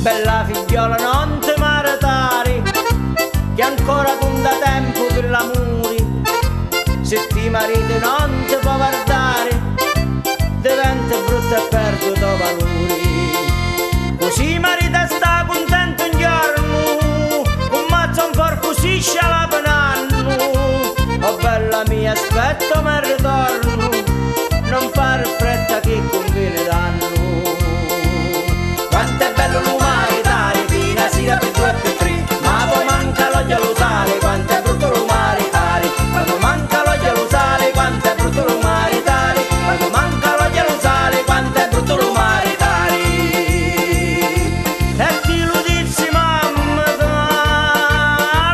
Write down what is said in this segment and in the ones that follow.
Bella figliola non ti maritare, che ancora tu da tempo per l'amore. Se ti mariti non ti può guardare, diventa brutto e perde il tuo valore. Così marita sta contento un giorno, con mazza un porco si sciala per un anno. Oh bella mia, aspetta ma ritorno, non fare fretta che conviene danno. Quanto è bello l'umaritare, fino a sera per 2 e per 3, ma poi manca l'olio lo sale, quanto è brutto l'umaritare. Quando manca l'olio lo sale, quanto è brutto l'umaritare. Quando manca l'olio lo sale, quanto è brutto l'umaritare. E ti lo dici mamma,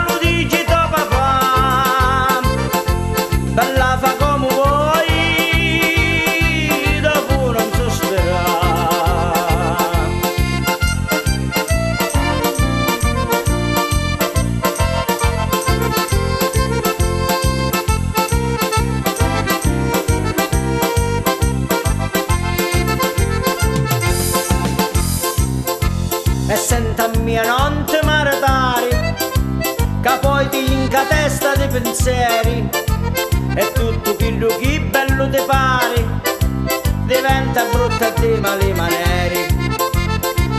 lo dici tuo papà, bella fa come vuoi, dopo non sospirare. E senta mia non ti maritare, che poi ti inca testa di pensieri, e tutto quello che bello ti pare diventa brutto e di male maniere.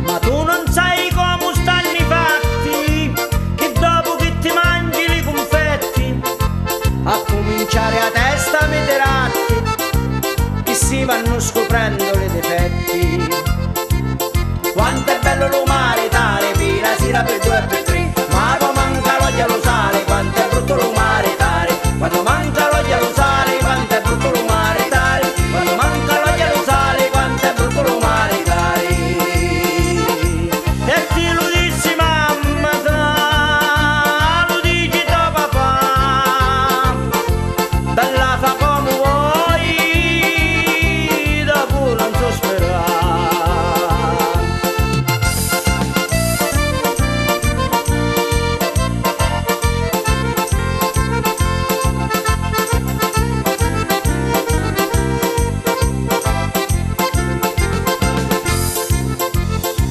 Ma tu non sai come stanno i fatti, che dopo che ti mangi i confetti, a cominciare a testa mederatti, che si vanno scoprendo i difetti. Quanto è bello l'umaritare, fino a sera per 2 e per 3, ma poi manca l'olio lo sale, quanto è brutto l'umaritare. Quando manca l'olio lo sale, quanto è brutto l'umaritare. Quando manca l'olio lo sale, quanto è brutto l'umaritare. E ti lo dici mamma, lo dici tuo papà, bella fa come vuoi, dopo non sospirare.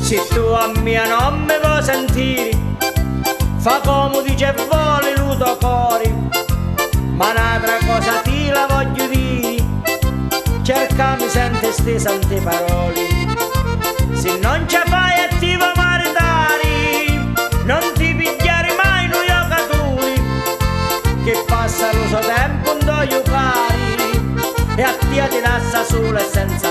Se tu a mia non mi vuoi sentire, fa come dice e vuole il tuo cuore. Ma un'altra cosa ti la voglio dire, cercami sente ste sante parole. Se non ce fai e ti vuoi maritare, non ti pigliare mai noi giocatori, che passa lo so tempo in doio cari, e a te ti lascia sola e senza